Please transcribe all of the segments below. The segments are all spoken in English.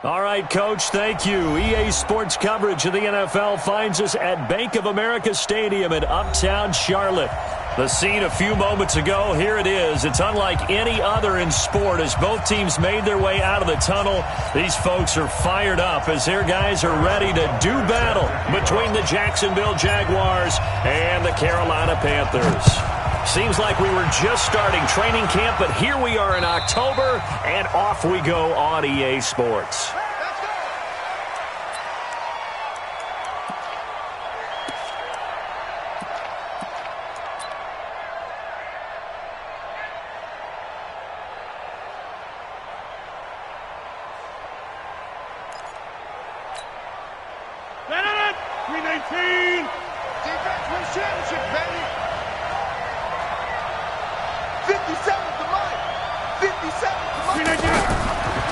All right, Coach, thank you. EA Sports coverage of the NFL finds us at Bank of America Stadium in Uptown Charlotte. The scene a few moments ago, here it is. It's unlike any other in sport as both teams made their way out of the tunnel. These folks are fired up as their guys are ready to do battle between the Jacksonville Jaguars and the Carolina Panthers. Seems like we were just starting training camp, but here we are in October, and off we go on EA Sports.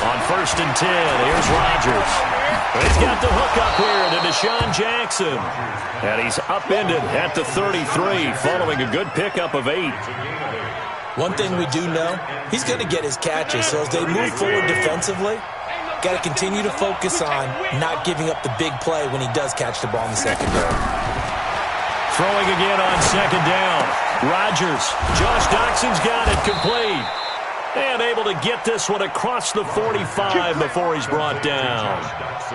On 1st and 10, here's Rodgers. He's got the hook up here to Deshaun Jackson. And he's upended at the 33 following a good pickup of 8. One thing we do know, he's going to get his catches. So as they move forward defensively, got to continue to focus on not giving up the big play when he does catch the ball in the secondary. Throwing again on 2nd down. Rodgers. Josh Doxson's got it complete. And able to get this one across the 45 before he's brought down.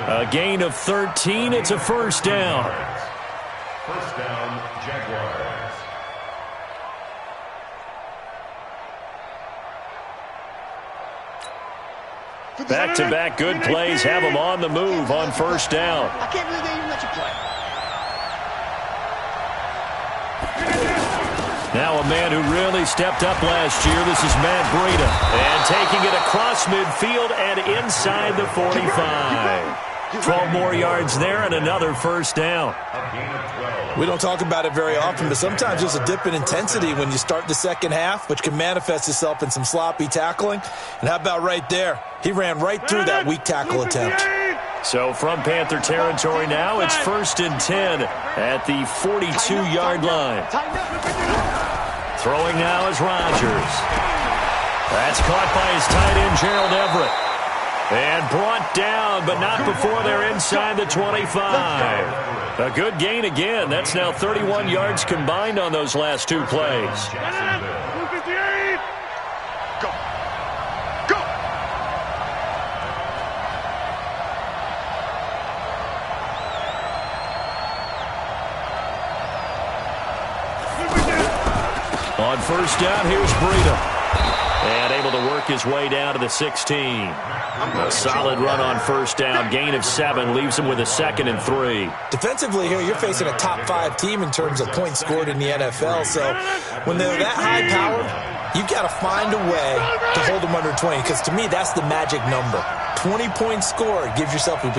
A gain of 13. It's a 1st down. 1st down, Jaguars. Back-to-back good plays have him on the move on 1st down. I can't believe they even let you play. Now a man who really stepped up last year. This is Matt Breida. And taking it across midfield and inside the 45. 12 more yards there and another 1st down. We don't talk about it very often, but sometimes there's a dip in intensity when you start the second half, which can manifest itself in some sloppy tackling. And how about right there? He ran right through that weak tackle attempt. So from Panther territory now, it's 1st and 10 at the 42-yard line. Throwing now is Rodgers. That's caught by his tight end, Gerald Everett. And brought down, but not before they're inside the 25. A good gain again. That's now 31 yards combined on those last 2 plays. On 1st down, here's Breida. And able to work his way down to the 16. A solid run on 1st down. Gain of 7 leaves him with a 2nd and 3. Defensively here, you're facing a top 5 team in terms of points scored in the NFL. So when they're that high-powered, you've got to find a way to hold them under 20. Because to me, that's the magic number. 20 points scored, you give yourself your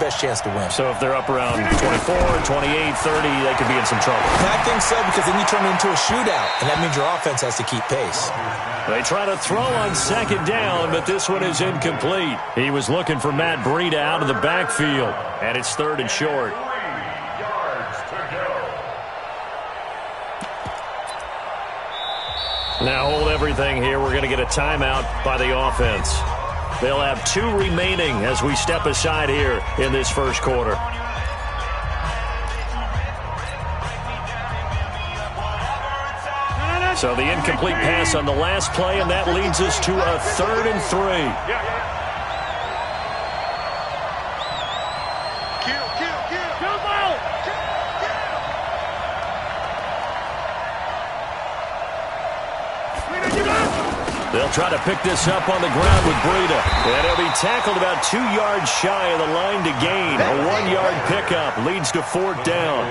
best chance to win. So if they're up around 24, 28, 30, they could be in some trouble. And I think so, because then you turn it into a shootout, and that means your offense has to keep pace. They try to throw on 2nd down, but this one is incomplete. He was looking for Matt Breida out of the backfield, and it's 3rd and short. 3 yards to go. Now hold everything here. We're going to get a timeout by the offense. They'll have 2 remaining as we step aside here in this 1st quarter. So the incomplete pass on the last play, and that leads us to a 3rd and 3. They'll try to pick this up on the ground with Breida. And he'll be tackled about 2 yards shy of the line to gain. A 1-yard pickup leads to 4th down.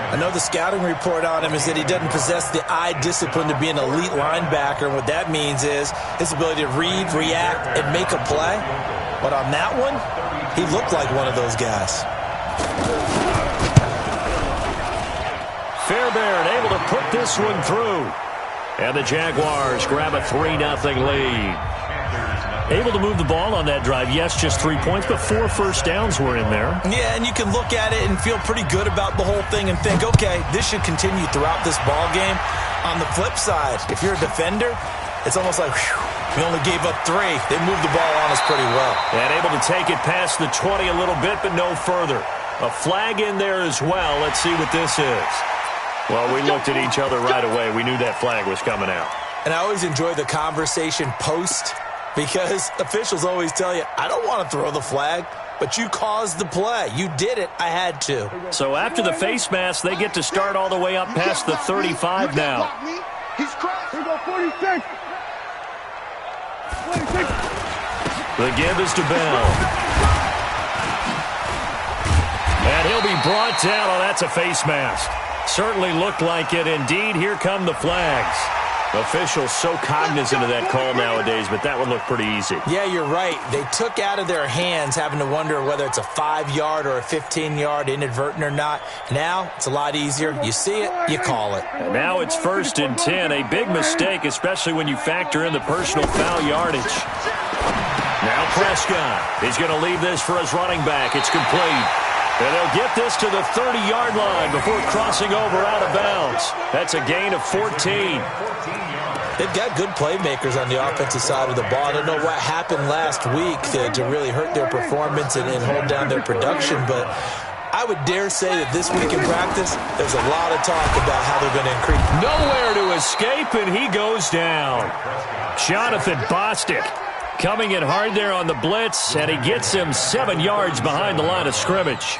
I know the scouting report on him is that he doesn't possess the eye discipline to be an elite linebacker. And what that means is his ability to read, react, and make a play. But on that one, he looked like one of those guys. Fairbairn able to put this one through. And the Jaguars grab a 3-0 lead. Able to move the ball on that drive. Yes, just 3 points, but 4 first downs were in there. Yeah, and you can look at it and feel pretty good about the whole thing and think, okay, this should continue throughout this ball game. On the flip side, if you're a defender, it's almost like, whew, We only gave up 3. They moved the ball on us pretty well. And able to take it past the 20 a little bit, but no further. A flag in there as well. Let's see what this is. Well, we looked at each other right away. We knew that flag was coming out. And I always enjoy the conversation post because officials always tell you, I don't want to throw the flag, but you caused the play. You did it. I had to. So after the face mask, they get to start all the way up past the 35 now. He's crushed. Here we go, 46. 46. The give is to Bell. And he'll be brought down. Oh, that's a face mask. Certainly looked like it. Indeed, here come the flags. Officials so cognizant of that call nowadays, but that would look pretty easy. Yeah, you're right. They took out of their hands having to wonder whether it's a 5-yard or a 15-yard inadvertent or not. Now, it's a lot easier. You see it, you call it. And now it's 1st and 10. A big mistake, especially when you factor in the personal foul yardage. Now Prescott. He's going to leave this for his running back. It's complete. And they'll get this to the 30-yard line before crossing over out of bounds. That's a gain of 14. They've got good playmakers on the offensive side of the ball. I don't know what happened last week to really hurt their performance and hold down their production, but I would dare say that this week in practice, there's a lot of talk about how they're going to increase. Nowhere to escape, and he goes down. Jonathan Bostic coming in hard there on the blitz, and he gets him 7 yards behind the line of scrimmage.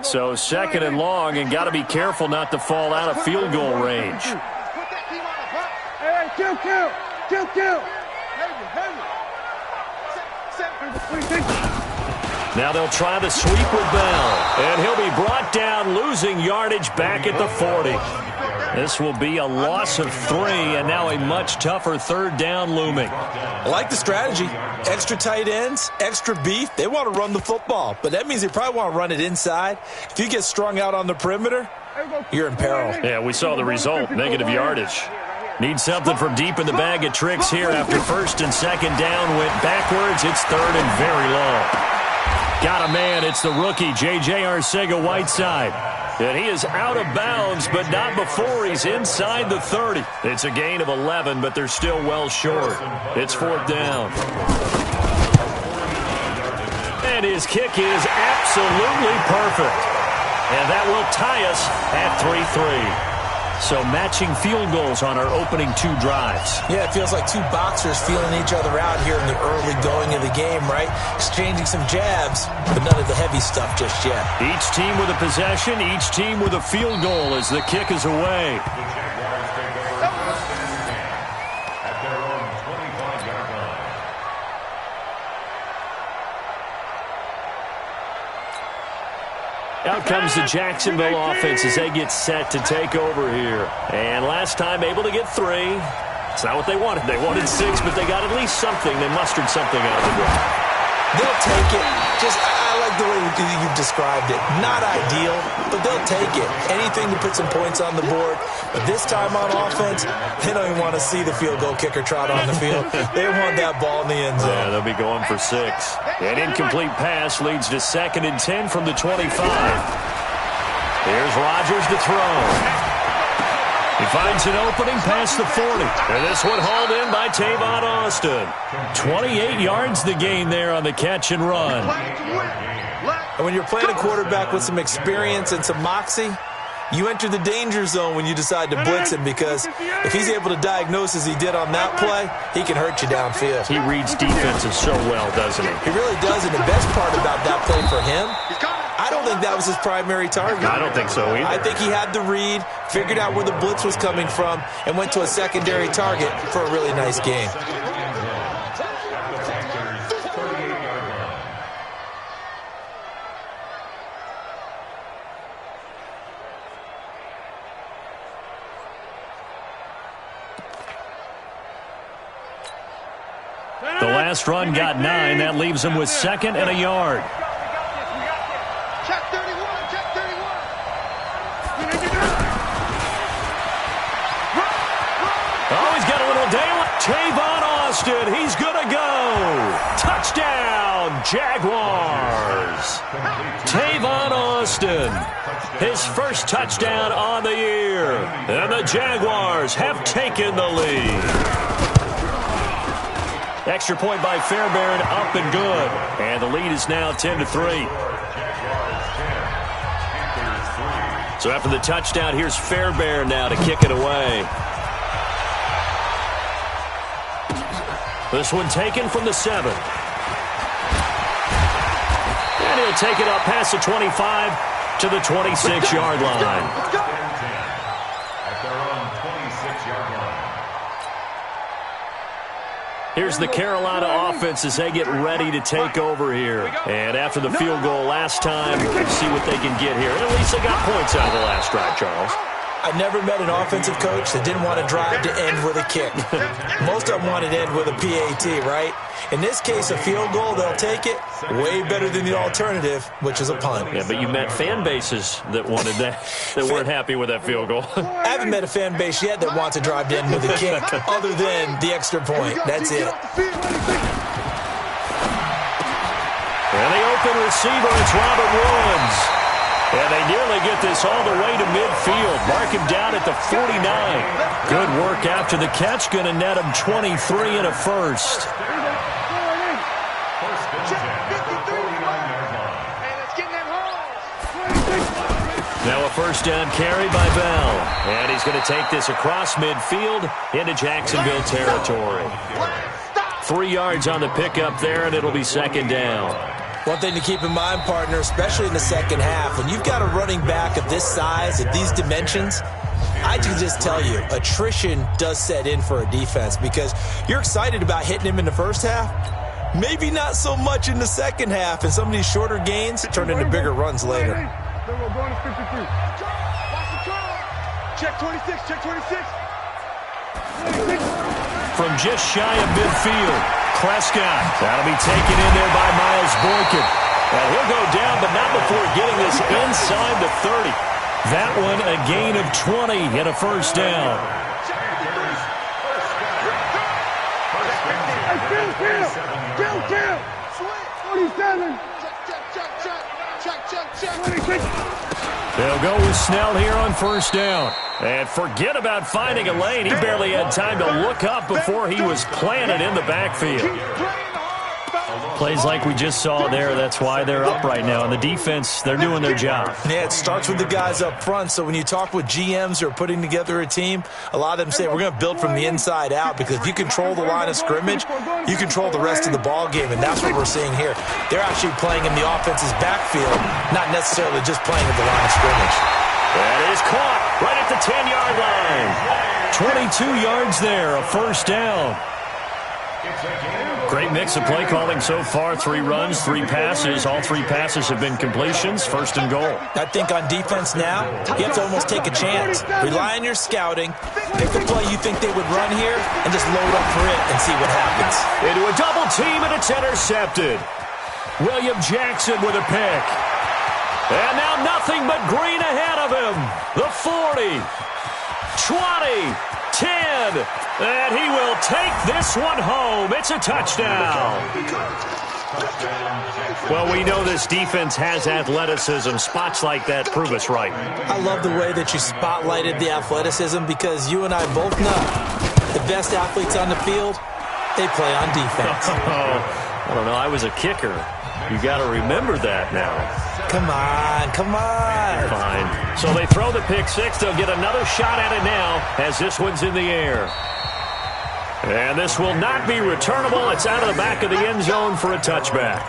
So 2nd and long, and got to be careful not to fall out of field goal range. Hey, kill. Now they'll try the sweep with Bell, and he'll be brought down, losing yardage back at the 40. This will be a loss of 3, and now a much tougher 3rd down looming. I like the strategy. Extra tight ends, extra beef. They want to run the football, but that means they probably want to run it inside. If you get strung out on the perimeter, you're in peril. Yeah, we saw the result, negative yardage. Need something from deep in the bag of tricks here after 1st and 2nd down. Went backwards. It's 3rd and very long. Got a man. It's the rookie, J.J. Arcega-Whiteside. And he is out of bounds, but not before he's inside the 30. It's a gain of 11, but they're still well short. It's 4th down. And his kick is absolutely perfect. And that will tie us at 3-3. So matching field goals on our opening 2 drives. Yeah, it feels like 2 boxers feeling each other out here in the early going of the game, right? Exchanging some jabs, but none of the heavy stuff just yet. Each team with a possession, each team with a field goal as the kick is away. Out comes the Jacksonville offense as they get set to take over here. And last time able to get 3. It's not what they wanted. They wanted 6, but they got at least something. They mustered something out of the ground. They'll take it. I like the way you've described it. Not ideal, but they'll take it. Anything to put some points on the board. But this time on offense, they don't even want to see the field goal kicker trot on the field. They want that ball in the end zone. Yeah, they'll be going for 6. An incomplete pass leads to 2nd and 10 from the 25. Here's Rodgers to throw. He finds an opening past the 40. And this one hauled in by Tavon Austin. 28 yards the gain there on the catch and run. And when you're playing a quarterback with some experience and some moxie, you enter the danger zone when you decide to blitz him, because if he's able to diagnose as he did on that play, he can hurt you downfield. He reads defenses so well, doesn't he? He really does, and the best part about that play for him, I don't think that was his primary target. I don't think so either. I think he had the read, figured out where the blitz was coming from, and went to a secondary target for a really nice game. The last run got 9. That leaves him with 2nd and a yard. Check 31, check 31. Oh, he's got a little daylight. Tavon Austin. He's going to go. Touchdown, Jaguars. Tavon Austin, his first touchdown on the year. And the Jaguars have taken the lead. Extra point by Fairbairn, up and good. And the lead is now 10-3. So after the touchdown, here's Fairbairn now to kick it away. This one taken from the 7. And he'll take it up past the 25 to the 26-yard line. At their own 26-yard line. Here's the Carolina offense as they get ready to take over here. And after the field goal last time, see what they can get here. At least they got points out of the last drive, Charles. I never met an offensive coach that didn't want to drive to end with a kick. Most of them wanted to end with a PAT, right? In this case, a field goal, they'll take it. Way better than the alternative, which is a punt. Yeah, but you met fan bases that wanted that, that weren't happy with that field goal. I haven't met a fan base yet that wants to drive to end with a kick other than the extra point. That's it. And the open receiver, it's Robert Woods. And they nearly get this all the way to midfield. Mark him down at the 49. Good work after the catch. Going to net him 23 and a first. Now a first down carry by Bell. And he's going to take this across midfield into Jacksonville territory. 3 yards on the pickup there, and it'll be second down. One thing to keep in mind, partner, especially in the second half, when you've got a running back of this size, at these dimensions, I can just tell you, attrition does set in for a defense because you're excited about hitting him in the first half. Maybe not so much in the second half, and some of these shorter gains turn into bigger runs later. Then we're going to 53. Check 26, check 26. From just shy of midfield, Prescott. That'll be taken in there by Miles Boykin. And he'll go down, but not before getting this inside the 30. That one a gain of 20 and a first down. Kill. 47. Check. They'll go with Snell here on first down. And forget about finding a lane. He barely had time to look up before he was planted in the backfield. Plays like we just saw there, that's why they're up right now. And the defense, they're doing their job. Yeah, it starts with the guys up front. So when you talk with GMs who are putting together a team, a lot of them say we're going to build from the inside out because if you control the line of scrimmage, you control the rest of the ball game, and that's what we're seeing here. They're actually playing in the offense's backfield, not necessarily just playing at the line of scrimmage. That is caught right at the 10-yard line. 22 yards there, a first down. Great mix of play calling so far. 3 runs, 3 passes. All 3 passes have been completions. First and goal. I think on defense now, you have to almost take a chance. Rely on your scouting. Pick a play you think they would run here and just load up for it and see what happens. Into a double team, and it's intercepted. William Jackson with a pick. And now nothing but green ahead of him. The 40, 20, 10, and he will take this one home. It's a touchdown. Well, we know this defense has athleticism. Spots like that prove us right. I love the way that you spotlighted the athleticism because you and I both know the best athletes on the field, they play on defense. I don't know. I was a kicker. You got to remember that now. Come on. Fine. So they throw the pick six. They'll get another shot at it now as this one's in the air. And this will not be returnable. It's out of the back of the end zone for a touchback.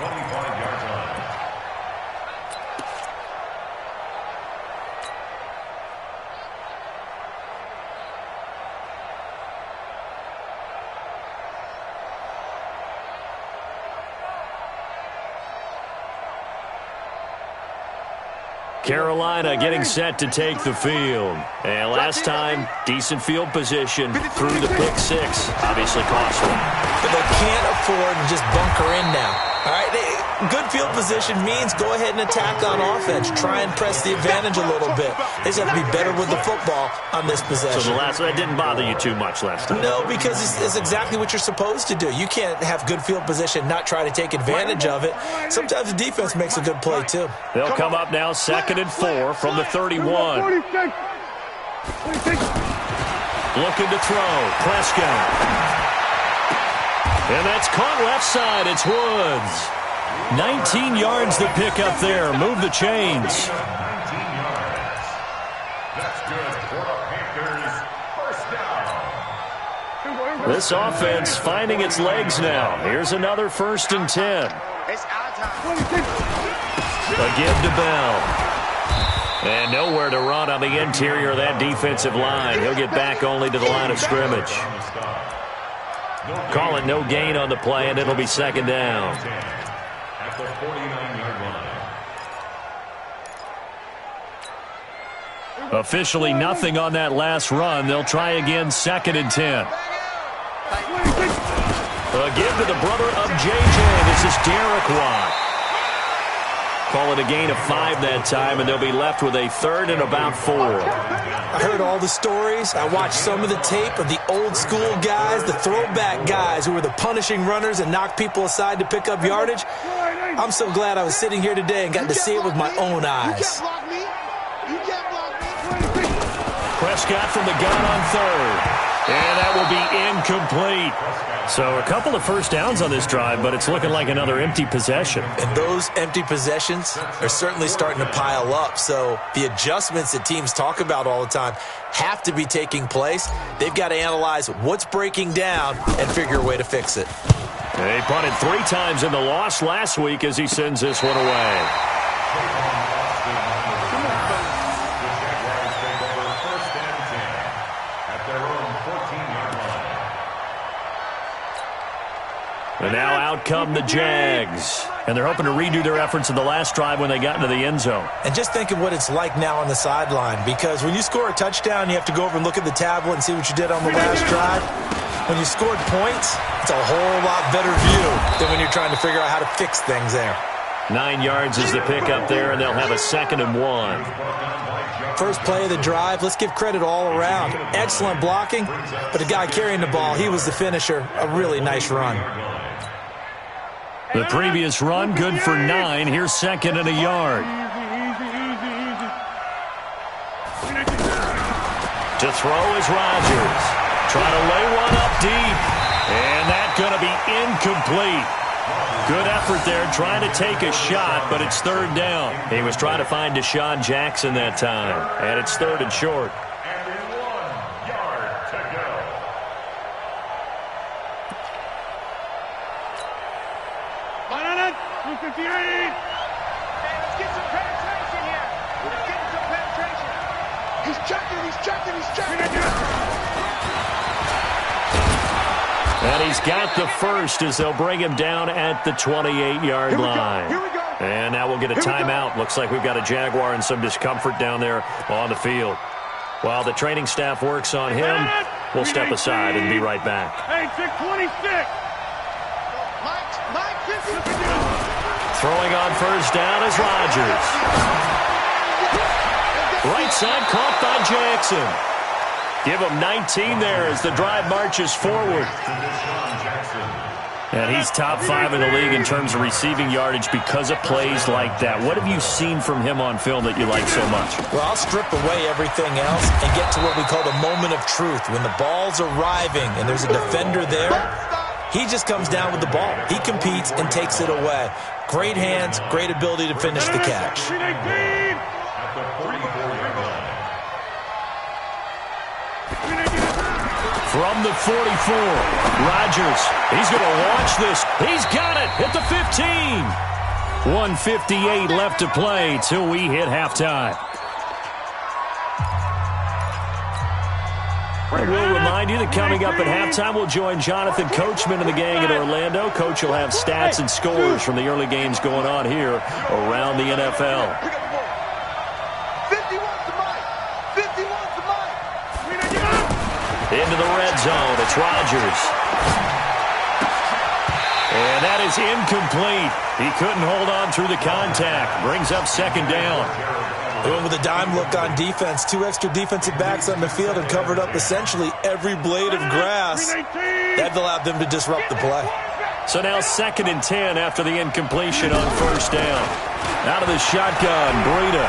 Carolina getting set to take the field. And last time, decent field position through the pick six. Obviously costly. But they can't afford to just bunker in now. All right, good field position means go ahead and attack on offense. Try and press the advantage a little bit. They just have to be better with the football on this possession. So that didn't bother you too much last time? No, because it's exactly what you're supposed to do. You can't have good field position, not try to take advantage of it. Sometimes the defense makes a good play, too. They'll come up now 2nd and 4 from the 31. 46. Looking to throw. Prescott. And that's caught left side. It's Woods. 19 yards to pick up there. Move the chains. 19 yards. That's good for the Panthers. First down. This offense finding its legs now. Here's another 1st and 10. A give to Bell. And nowhere to run on the interior of that defensive line. He'll get back only to the line of scrimmage. Call it no gain on the play, and it'll be 2nd down. At the 49-yard line. Officially nothing on that last run. They'll try again 2nd and 10. A give to the brother of J.J. This is Derek Watt. Call it a gain of 5 that time, and they'll be left with a 3rd and about 4. I heard all the stories. I watched some of the tape of the old school guys, the throwback guys who were the punishing runners and knocked people aside to pick up yardage. I'm so glad I was sitting here today and got to see it with my own eyes. Prescott from the gun on 3rd. And that will be incomplete. So a couple of first downs on this drive, but it's looking like another empty possession. And those empty possessions are certainly starting to pile up. So the adjustments that teams talk about all the time have to be taking place. They've got to analyze what's breaking down and figure a way to fix it. They punted 3 times in the loss last week as he sends this one away. And now out come the Jags. And they're hoping to redo their efforts in the last drive when they got into the end zone. And just think of what it's like now on the sideline, because when you score a touchdown, you have to go over and look at the tablet and see what you did on the last drive. When you scored points, it's a whole lot better view than when you're trying to figure out how to fix things there. 9 yards is the pickup there, and they'll have a 2nd and 1. First play of the drive, let's give credit all around. Excellent blocking, but the guy carrying the ball, he was the finisher. A really nice run. The previous run, good for 9. Here's 2nd and a yard. To throw is Rodgers. Trying to lay one up deep. And that's going to be incomplete. Good effort there, trying to take a shot, but it's 3rd down. He was trying to find Deshaun Jackson that time. And it's 3rd and short. And 1 yard to go. Let's get some penetration here. Let's get some penetration. He's checking. And he's got the first as they'll bring him down at the 28-yard line. Here we go. And now we'll get a timeout. Looks like we've got a Jaguar in some discomfort down there on the field. While the training staff works on him, we'll step aside and be right back. Hey, 626. Throwing on first down is Rodgers. Right side caught by Jackson. Give him 19 there as the drive marches forward. And he's top 5 in the league in terms of receiving yardage because of plays like that. What have you seen from him on film that you like so much? Well, I'll strip away everything else and get to what we call the moment of truth. When the ball's arriving and there's a defender there, he just comes down with the ball. He competes and takes it away. Great hands, great ability to finish the catch. At the 44-yard line. From the 44, Rodgers, he's going to launch this. He's got it at the 15. 1:58 left to play till we hit halftime. We'll remind you that coming up at halftime, we'll join Jonathan Coachman and the gang in Orlando. Coach will have stats and scores from the early games going on here around the NFL. Into the red zone, it's Rodgers. And that that is incomplete. He couldn't hold on through the contact. Brings up second down. They went with a dime look on defense. 2 extra defensive backs on the field and covered up essentially every blade of grass. That allowed them to disrupt the play. So now 2nd and 10 after the incompletion on first down. Out of the shotgun, Breida.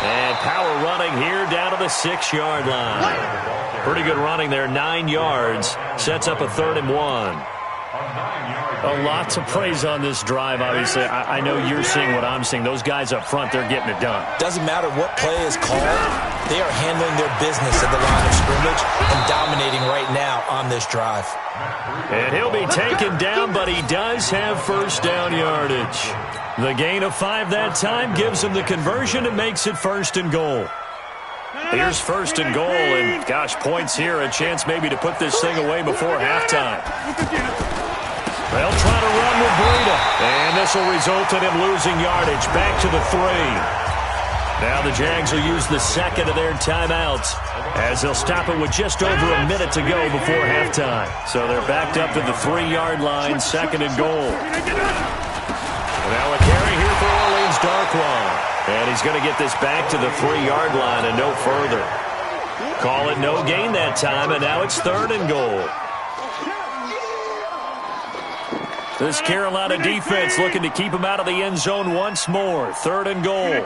And power running here down to the 6-yard line. Pretty good running there, 9 yards. Sets up a 3rd and 1. A lot to praise on this drive, obviously. I know you're seeing what I'm seeing. Those guys up front, they're getting it done. Doesn't matter what play is called. They are handling their business at the line of scrimmage and dominating right now on this drive. And he'll be taken down, but he does have first down yardage. The gain of 5 that time gives him the conversion and makes it 1st and goal. Here's 1st and goal, and gosh, points here, a chance maybe to put this thing away before halftime. They'll try to run with Breida, and this will result in him losing yardage back to the 3. Now the Jags will use the 2nd of their timeouts as they'll stop it with just over a minute to go before halftime. So they're backed up to the 3-yard line, 2nd and goal. Now a carry here for Orleans Darkwa. And he's going to get this back to the 3-yard line and no further. Call it no gain that time, and now it's 3rd and goal. This Carolina defense looking to keep him out of the end zone once more. 3rd and goal. On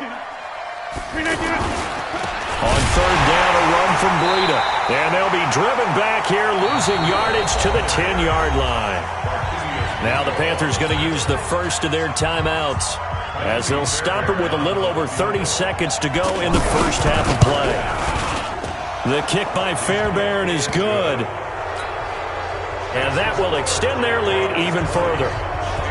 3rd down, a run from Breida. And they'll be driven back here, losing yardage to the 10-yard line. Now the Panthers going to use the 1st of their timeouts as they'll stop it with a little over 30 seconds to go in the first half of play. The kick by Fairbairn is good. And that will extend their lead even further.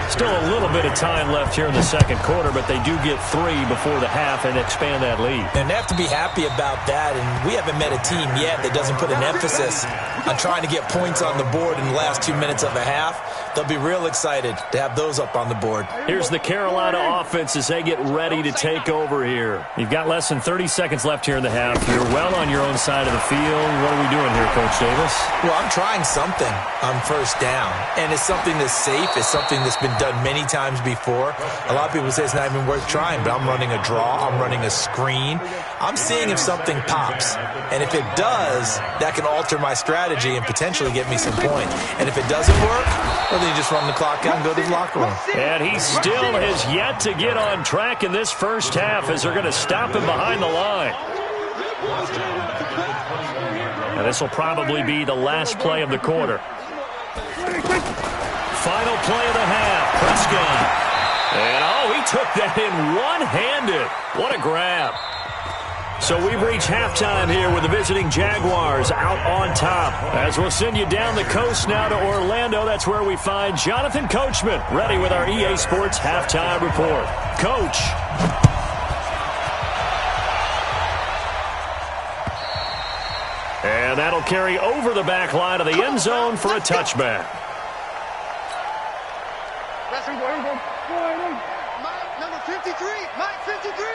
Still a little bit of time left here in the 2nd quarter, but they do get 3 before the half and expand that lead. And they have to be happy about that, and we haven't met a team yet that doesn't put an emphasis on trying to get points on the board in the last 2 minutes of a half. They'll be real excited to have those up on the board. Here's the Carolina offense as they get ready to take over here. You've got less than 30 seconds left here in the half. You're well on your own side of the field. What are we doing here, Coach Davis? Well, I'm trying something on first down, and it's something that's safe. It's something that's been done many times before. A lot of people say it's not even worth trying, but I'm running a draw. I'm running a screen. I'm seeing if something pops, and if it does, that can alter my strategy and potentially get me some points. And if it doesn't work, well, then you just run the clock out and go to the locker room. And he still has yet to get on track in this first half as they're going to stop him behind the line. And this will probably be the last play of the quarter. Final play of the half. Prescott. And, he took that in one-handed. What a grab. So we've reached halftime here with the visiting Jaguars out on top. As we'll send you down the coast now to Orlando, that's where we find Jonathan Coachman ready with our EA Sports Halftime Report. Coach. And that'll carry over the back line of the end zone for a touchback. Number 53, Mike 53.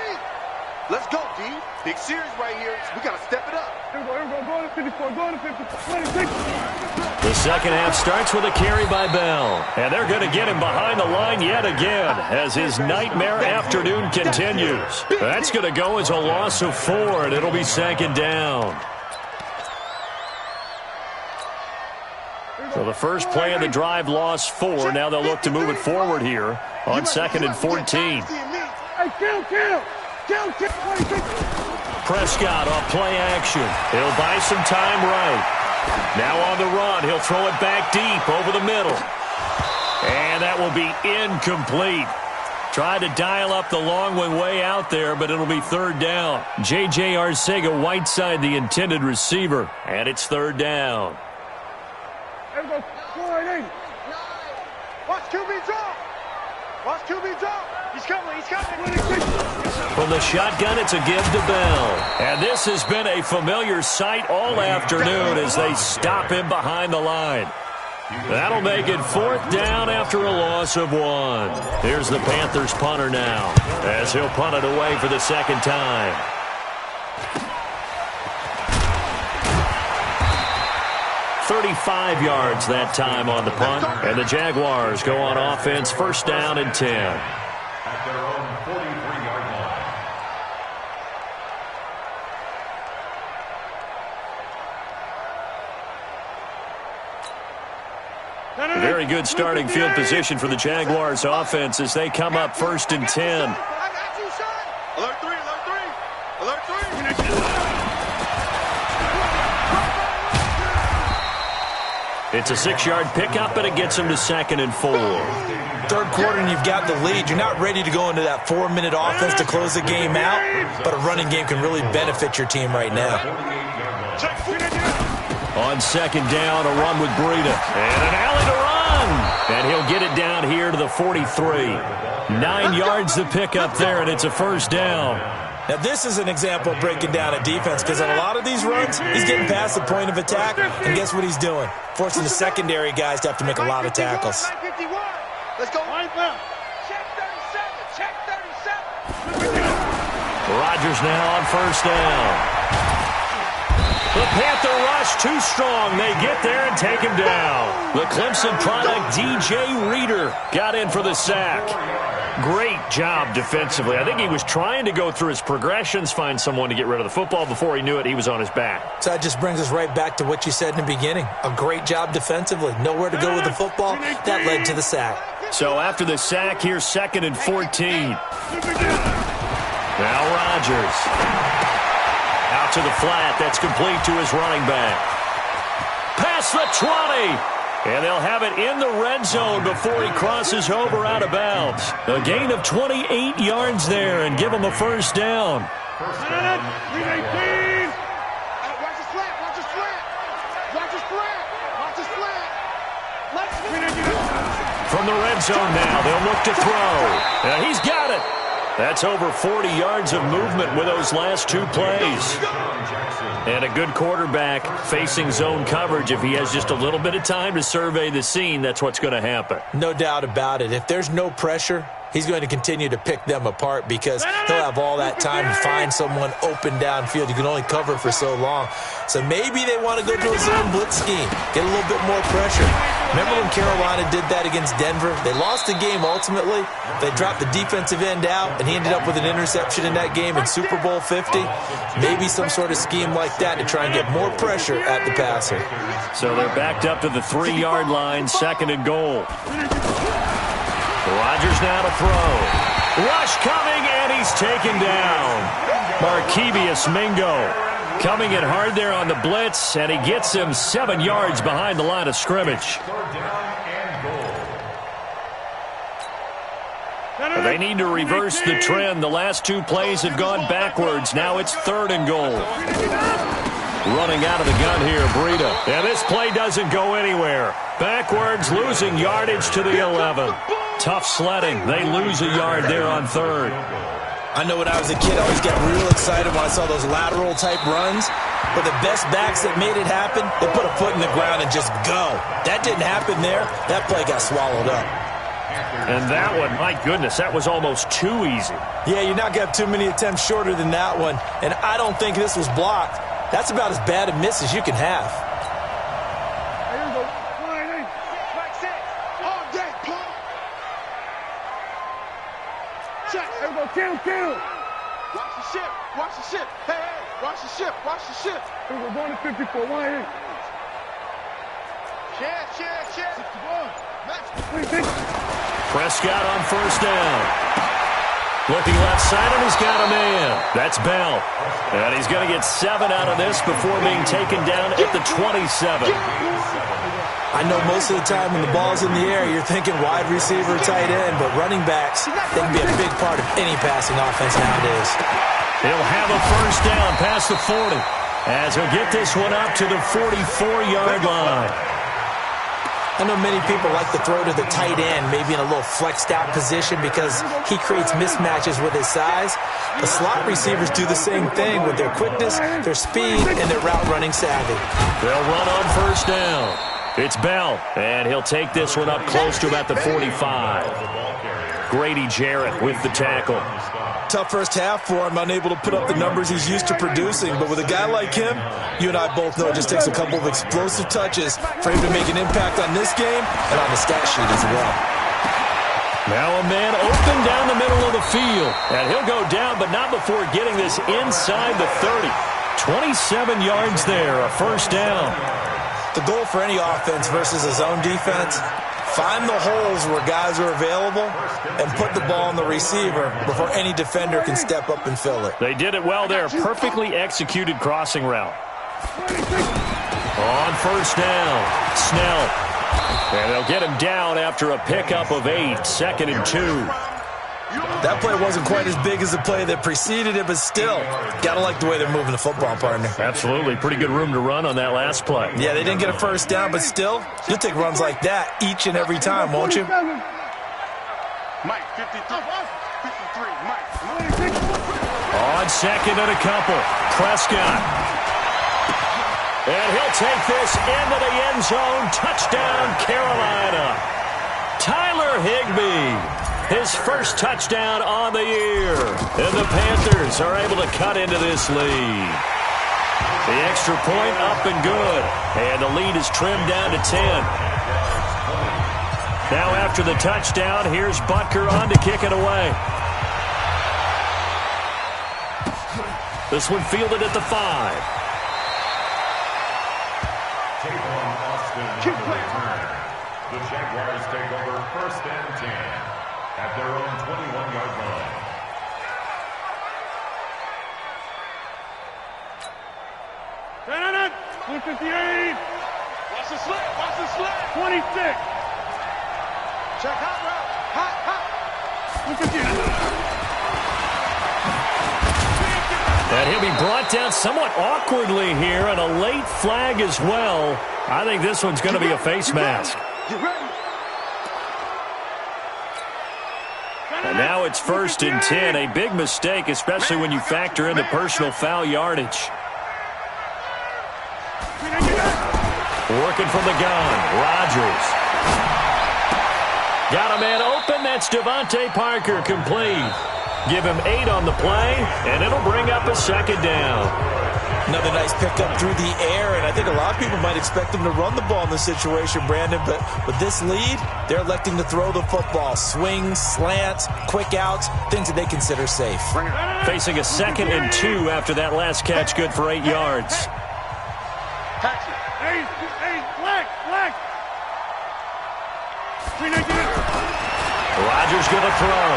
Let's go, D. Big series right here. We got to step it up. The second half starts with a carry by Bell. And they're going to get him behind the line yet again as his nightmare afternoon continues. That's going to go as a loss of 4, and it'll be 2nd down. So the first play of the drive lost 4. Now they'll look to move it forward here on 2nd and 14. Prescott off play action. He'll buy some time right. Now on the run. He'll throw it back deep over the middle. And that will be incomplete. Tried to dial up the long one way out there, but it'll be 3rd down. J.J. Arcega-Whiteside, the intended receiver. And it's 3rd down. Watch QB drop. Watch QB drop. He's coming. He's coming. From the shotgun, it's a give to Bell. And this has been a familiar sight all afternoon as they stop him behind the line. That'll make it 4th down after a loss of 1. Here's the Panthers punter now as he'll punt it away for the 2nd time. 35 yards that time on the punt. And the Jaguars go on offense, first down and 10. At their own 43-yard line. Very good starting field position for the Jaguars offense as they come up first and 10. Alert 3, alert 3, alert 3. It's a 6-yard pickup, and it gets them to 2nd and 4. Third quarter and you've got the lead. You're not ready to go into that 4-minute offense to close the game out, but a running game can really benefit your team right now. On 2nd down, a run with Breida. And an alley to run. And he'll get it down here to the 43. 9 yards to pick up there, and it's a first down. Now, this is an example of breaking down a defense because on a lot of these runs, he's getting past the point of attack, and guess what he's doing? Forcing the secondary guys to have to make a lot of tackles. 51. Let's go. Check 37. Check 37. Rodgers now on first down. The Panther rush too strong. They get there and take him down. The Clemson product, DJ Reader, got in for the sack. Great job defensively. I think he was trying to go through his progressions, find someone to get rid of the football. Before he knew it, he was on his back. So that just brings us right back to what you said in the beginning. A great job defensively. Nowhere to go with the football. That led to the sack. So after the sack, here's 2nd and 14. Now Rodgers. Out to the flat. That's complete to his running back. Past the 20. And they'll have it in the red zone before he crosses over out of bounds. A gain of 28 yards there and give him a first down. Watch his flat. Watch his flat. Watch his flat. Watch his flat. From the red zone now, they'll look to throw. And he's got it. That's over 40 yards of movement with those last 2 plays. And a good quarterback facing zone coverage. If he has just a little bit of time to survey the scene, that's what's going to happen. No doubt about it. If there's no pressure, he's going to continue to pick them apart because he'll have all that time to find someone open downfield. You can only cover for so long. So maybe they want to go to a zone blitz scheme, get a little bit more pressure. Remember when Carolina did that against Denver? They lost the game ultimately. They dropped the defensive end out, and he ended up with an interception in that game in Super Bowl 50. Maybe some sort of scheme like that to try and get more pressure at the passer. So they're backed up to the 3-yard line, 2nd and goal. Rodgers now to throw. Rush coming, and he's taken down. Markevius Mingo coming in hard there on the blitz, and he gets him 7 yards behind the line of scrimmage. They need to reverse the trend. The last 2 plays have gone backwards. Now it's 3rd and goal. Running out of the gun here, Breida. And this play doesn't go anywhere. Backwards, losing yardage to the 11. Tough sledding. They lose a yard there on 3rd. I know when I was a kid, I always got real excited when I saw those lateral-type runs. But the best backs that made it happen, they put a foot in the ground and just go. That didn't happen there. That play got swallowed up. And that one, my goodness, that was almost too easy. Yeah, you're not going to have too many attempts shorter than that one. And I don't think this was blocked. That's about as bad a miss as you can have. Watch the ship. Watch the ship. Hey, watch the ship. Watch the ship. We're going to 54. Share. Prescott on first down. Looking left side, and he's got a man. That's Bell. And he's going to get 7 out of this before being taken down at the 27. I know most of the time when the ball's in the air, you're thinking wide receiver, tight end, but running backs, they can be a big part of any passing offense nowadays. He'll have a first down past the 40 as he'll get this one up to the 44-yard line. I know many people like to throw to the tight end, maybe in a little flexed out position because he creates mismatches with his size. The slot receivers do the same thing with their quickness, their speed, and their route running savvy. They'll run on first down. It's Bell, and he'll take this one up close to about the 45. Grady Jarrett with the tackle. Tough first half for him, unable to put up the numbers he's used to producing. But with a guy like him, you and I both know it just takes a couple of explosive touches for him to make an impact on this game and on the stat sheet as well. Now a man open down the middle of the field. And he'll go down, but not before getting this inside the 30. 27 yards there, a first down. The goal for any offense versus a zone defense, find the holes where guys are available and put the ball on the receiver before any defender can step up and fill it. They did it well there. Perfectly executed crossing route. On first down, Snell. And they'll get him down after a pickup of 8, 2nd and 2. That play wasn't quite as big as the play that preceded it, but still, gotta like the way they're moving the football, partner. Absolutely. Pretty good room to run on that last play. Yeah, they didn't get a first down, but still, you'll take runs like that each and every time, won't you? Mike, 53, Mike. On second and a couple, Prescott. And he'll take this into the end zone. Touchdown, Carolina. Tyler Higbee. His first touchdown on the year. And the Panthers are able to cut into this lead. The extra point up and good. And the lead is trimmed down to 10. Now after the touchdown, here's Butker on to kick it away. This one fielded at the 5. The Jaguars take over 1st and 10 at their own 21-yard line. Turn 158. Watch the slip. Watch the slip. 26. Check hot route. Hot. 158. And he'll be brought down somewhat awkwardly here, and a late flag as well. I think this one's going to be a face mask. And now it's 1st and 10. A big mistake, especially when you factor in the personal foul yardage. Working from the gun, Rodgers. Got a man open. That's Devontae Parker, complete. Give him 8 on the play, and it'll bring up a 2nd down. Another nice pickup through the air, and I think a lot of people might expect them to run the ball in this situation, Brandon, but with this lead, they're electing to throw the football. Swings, slants, quick outs, things that they consider safe. Facing a 2nd and 2 after that last catch, good for 8 yards. Hey, flag. Rodgers going to throw.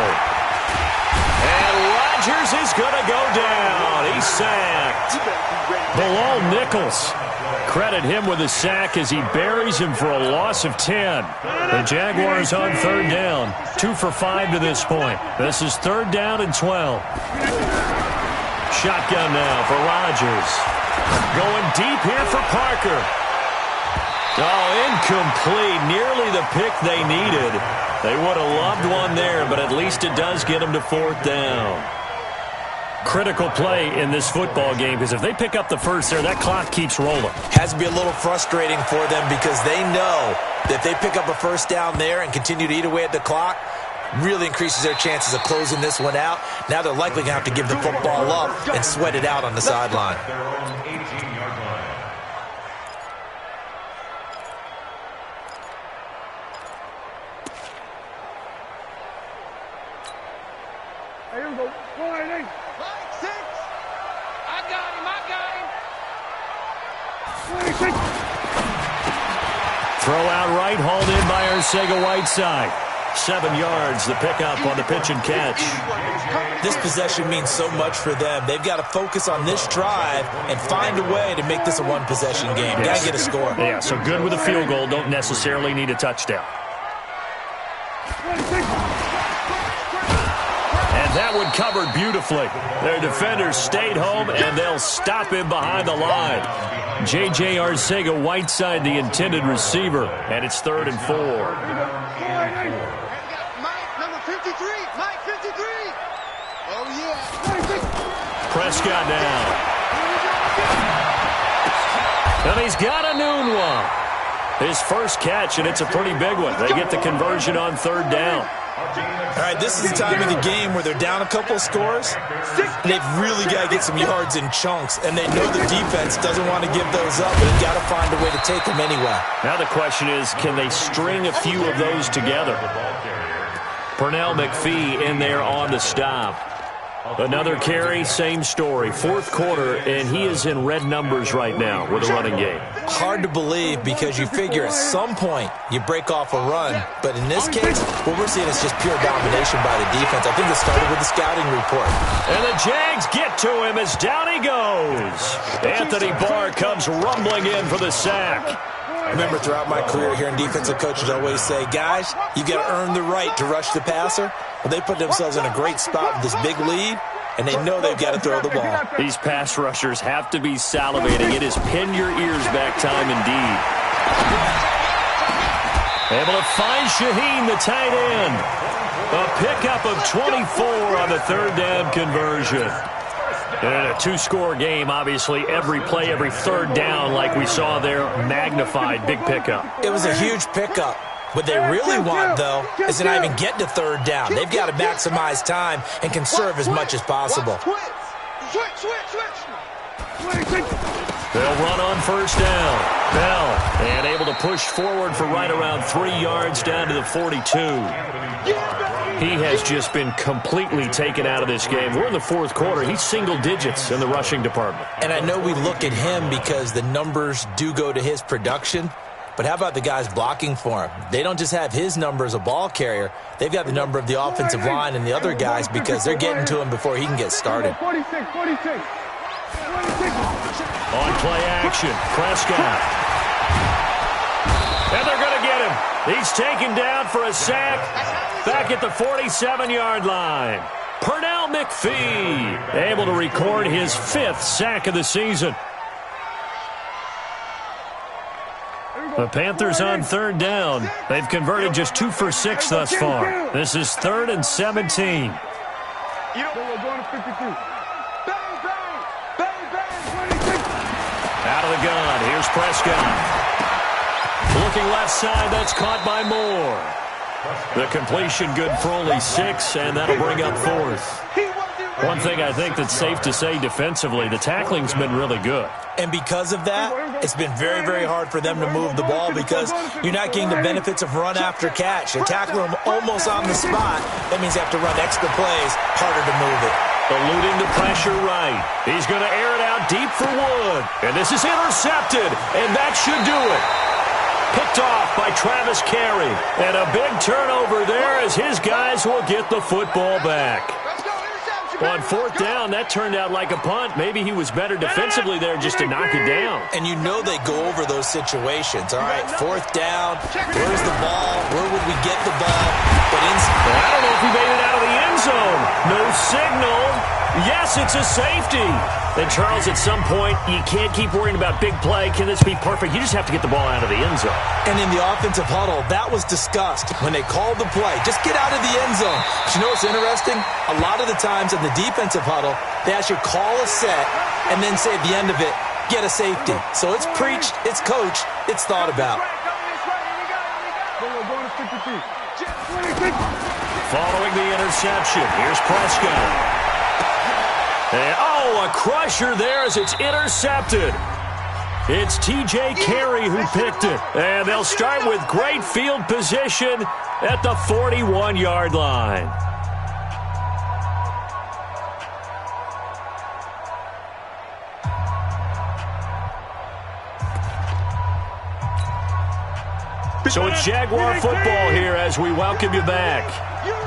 And Rodgers is going to go down. He's sacked. Bilal Nichols. Credit him with a sack as he buries him for a loss of 10. The Jaguars on 3rd down. 2 for 5 to this point. This is 3rd down and 12. Shotgun now for Rodgers. Going deep here for Parker. Oh, incomplete. Nearly the pick they needed. They would have loved one there, but at least it does get them to 4th down. Critical play in this football game, because if they pick up the first there, that clock keeps rolling. Has to be a little frustrating for them because they know that if they pick up a first down there and continue to eat away at the clock, really increases their chances of closing this one out. Now they're likely going to have to give the football up and sweat it out on the sideline. Their own 18-yard line. Here we go. 488. Mike, 6. I got him. 26. Throw out right, hauled in by Arcega-Whiteside. 7 yards, the pickup on the pitch and catch. This possession means so much for them. They've got to focus on this drive and find a way to make this a one-possession game. Got to get a score. Yeah, so good with a field goal. Don't necessarily need a touchdown. 26. And that one covered beautifully. Their defenders stayed home, and they'll stop him behind the line. J.J. Arcega-Whiteside, the intended receiver, and it's 3rd and 4. Mike, number 53. Mike, 53. Oh, yeah. Prescott down. And he's got a noon one. His first catch, and it's a pretty big one. They get the conversion on third down. All right, this is the time of the game where they're down a couple of scores. They've really got to get some yards in chunks, and they know the defense doesn't want to give those up, but they've got to find a way to take them anyway. Now the question is, can they string a few of those together? Pernell McPhee in there on the stop. Another carry, same story. Fourth quarter, and he is in red numbers right now with a running game. Hard to believe because you figure at some point you break off a run. But in this case, what we're seeing is just pure domination by the defense. I think it started with the scouting report. And the Jags get to him as down he goes. Anthony Barr comes rumbling in for the sack. I remember throughout my career hearing defensive coaches always say, guys, you got to earn the right to rush the passer. Well, they put themselves in a great spot with this big lead, and they know they've got to throw the ball. These pass rushers have to be salivating. It is pin your ears back time indeed. Able to find Shaheen, the tight end. A pickup of 24 on the third down conversion. And in a two-score game, obviously, every play, every third down, like we saw there, magnified, big pickup. It was a huge pickup. What they really want, though, is to not even get to third down. They've got to maximize time and conserve as much as possible. They'll run on first down. Bell, and able to push forward for right around 3 yards down to the 42. He has just been completely taken out of this game. We're in the fourth quarter. He's single digits in the rushing department. And I know we look at him because the numbers do go to his production. But how about the guys blocking for him? They don't just have his number as a ball carrier. They've got the number of the offensive line and the other guys because they're getting to him before he can get started. 46. On play action, Prescott. And they're going to get him. He's taken down for a sack back at the 47-yard line. Pernell McPhee able to record his 5th sack of the season. The Panthers on third down. They've converted just 2 for 6 thus far. This is 3rd and 17. Out of the gun. Here's Prescott. Looking left side. That's caught by Moore. The completion good for only 6, and that'll bring up 4th. One thing I think that's safe to say defensively, the tackling's been really good. And because of that, it's been very, very hard for them to move the ball because you're not getting the benefits of run after catch. They tackle them almost on the spot. That means they have to run extra plays, harder to move it. Eluding the pressure right. He's going to air it out deep for Wood. And this is intercepted, and that should do it. Picked off by Travis Carey. And a big turnover there as his guys will get the football back. On fourth down, that turned out like a punt. Maybe he was better defensively there just to knock it down. And you know they go over those situations. All right, fourth down, where's the ball? Where would we get the ball? But I don't know if he made it out of the end zone. No signal. Yes, it's a safety. And Charles, at some point, you can't keep worrying about big play. Can this be perfect? You just have to get the ball out of the end zone. And in the offensive huddle, that was discussed when they called the play. Just get out of the end zone. But you know what's interesting? A lot of the times in the defensive huddle, they actually call a set and then say at the end of it, get a safety. So it's preached, it's coached, it's thought about. Following the interception, here's Prescott. And, a crusher there as it's intercepted. It's T.J. Carey who picked it. And they'll start with great field position at the 41-yard line. So it's Jaguar football here as we welcome you back.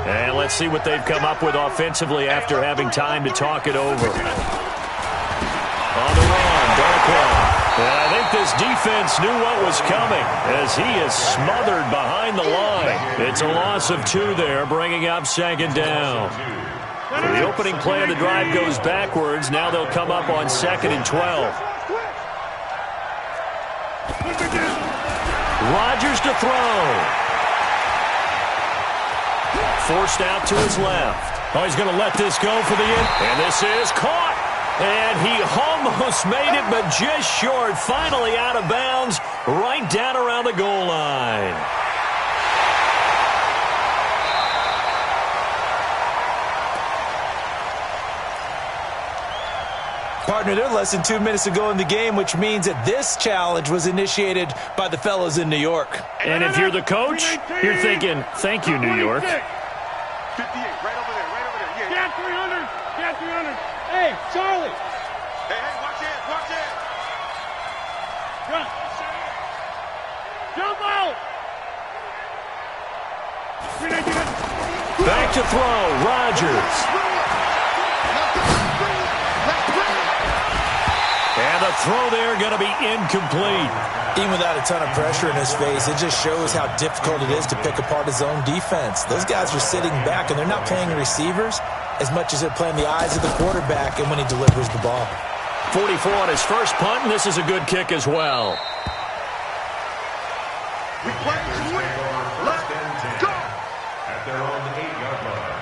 And let's see what they've come up with offensively after having time to talk it over. On the run, Darkwa. And I think this defense knew what was coming as he is smothered behind the line. It's a loss of 2 there, bringing up 2nd down. So the opening play of the drive goes backwards. Now they'll come up on 2nd and 12. Rodgers to throw. Forced out to his left. Oh, he's going to let this go for the end. And this is caught. And he almost made it, but just short. Finally out of bounds right down around the goal line. Partner, they're less than 2 minutes to go in the game, which means that this challenge was initiated by the fellows in New York. And if you're the coach, you're thinking, thank you, New York. 58, right over there, right over there. Yeah, 300, yeah, 300. Hey, Charlie. Hey, watch it, watch it. Jump. Jump out. Back to throw, Rodgers. And the throw there going to be incomplete. Even without a ton of pressure in his face, it just shows how difficult it is to pick apart his own defense. Those guys are sitting back, and they're not playing receivers as much as they're playing the eyes of the quarterback and when he delivers the ball. 44 on his first punt, and this is a good kick as well. We play to win. Let's go. At their own 8-yard line.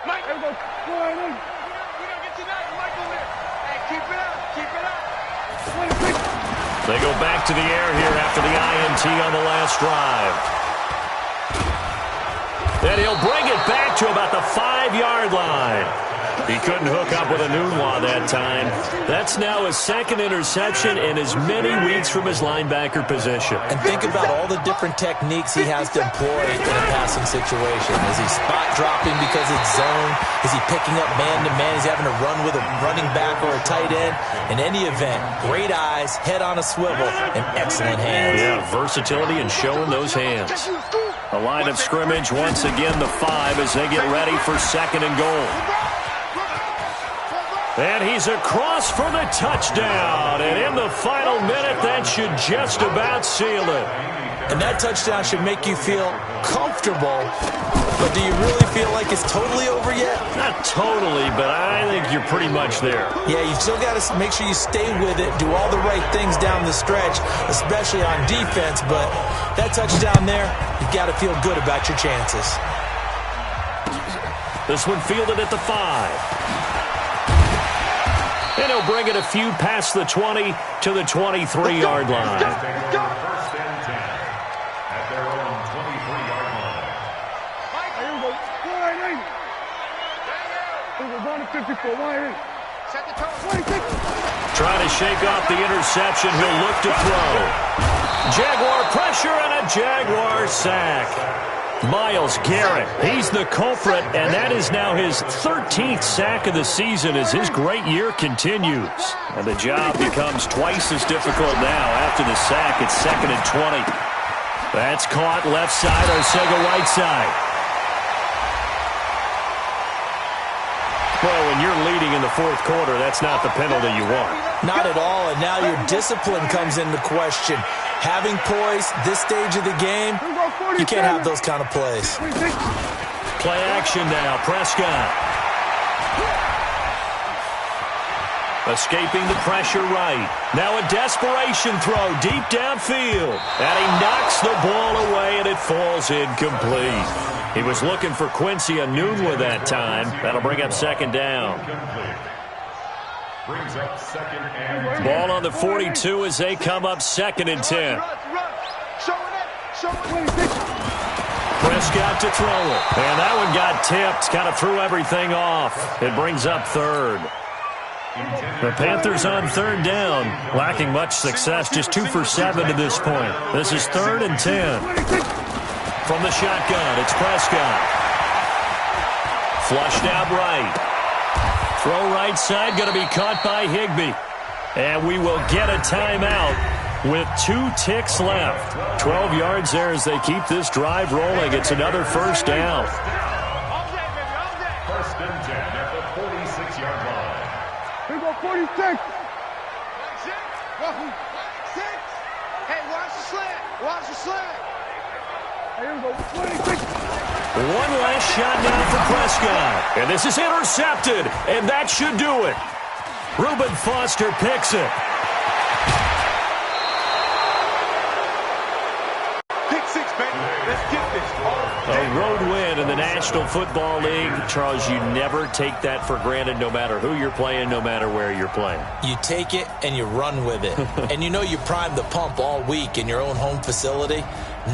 Mike, there we go. Go right in. We don't get you that. Michael there. Hey, keep it up. Keep it up. They go back to the air here after the INT on the last drive. And he'll bring it back to about the 5-yard line. He couldn't hook up with a Nunwa that time. That's now his second interception in as many weeks from his linebacker position. And think about all the different techniques he has to employ in a passing situation. Is he spot dropping because it's zone? Is he picking up man-to-man? Is he having to run with a running back or a tight end? In any event, great eyes, head on a swivel, and excellent hands. Yeah, versatility and showing those hands. A line of scrimmage, once again the 5 as they get ready for second and goal. And he's across for the touchdown. And in the final minute, that should just about seal it. And that touchdown should make you feel comfortable. But do you really feel like it's totally over yet? Not totally, but I think you're pretty much there. Yeah, you've still got to make sure you stay with it, do all the right things down the stretch, especially on defense. But that touchdown there, you've got to feel good about your chances. This one fielded at the 5. And he'll bring it a few past the 20 to the 23-yard line. First and 10 at their own 23-yard line. Here we go. Go right in. Here we go. Down to 54. Right in. Set the tone. 26. Trying to shake off the interception. He'll look to throw. Jaguar pressure and a Jaguar sack. Myles Garrett, he's the culprit, and that is now his 13th sack of the season as his great year continues. And the job becomes twice as difficult now after the sack. It's second and 20. That's caught left side, Arcega right side. Well, when you're leading in the fourth quarter, that's not the penalty you want. Not at all, and now your discipline comes into question. Having poise this stage of the game, you can't have those kind of plays. Play action now, Prescott. Escaping the pressure right. Now a desperation throw deep downfield. And he knocks the ball away, and it falls incomplete. He was looking for Quincy Enunwa that time. That'll bring up second down. Brings up second and Ball on the 42 as they come up second and 10. Prescott to throw it. And that one got tipped. Kind of threw everything off. It brings up third. The Panthers on third down. Lacking much success. Just 2 for 7 to this point. This is third and 10. From the shotgun, it's Prescott. Flushed out right. Throw right side, going to be caught by Higbee. And we will get a timeout with 2 ticks left. 12 yards there as they keep this drive rolling. It's another first down. first and 10 at the 46-yard line. Here we go, 46. Hey, watch the slant. Watch the slant. Here we go, 26. One last shot now for Prescott. And this is intercepted. And that should do it. Reuben Foster picks it. Pick 6, baby. Let's get this. A road win in the National Football League. Charles, you never take that for granted no matter who you're playing, no matter where you're playing. You take it and you run with it. And you know you primed the pump all week in your own home facility.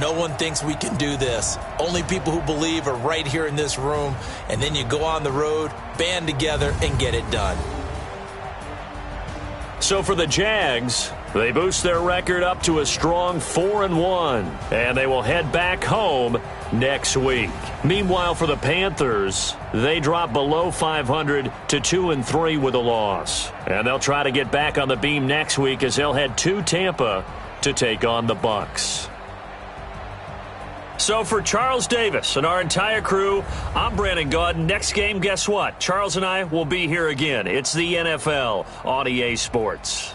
No one thinks we can do this. Only people who believe are right here in this room. And then you go on the road, band together, and get it done. So for the Jags, they boost their record up to a strong 4-1, and they will head back home next week. Meanwhile, for the Panthers, they drop below 500 to 2-3 with a loss. And they'll try to get back on the beam next week as they'll head to Tampa to take on the Bucs. So for Charles Davis and our entire crew, I'm Brandon Gaudin. Next game, guess what? Charles and I will be here again. It's the NFL on EA Sports.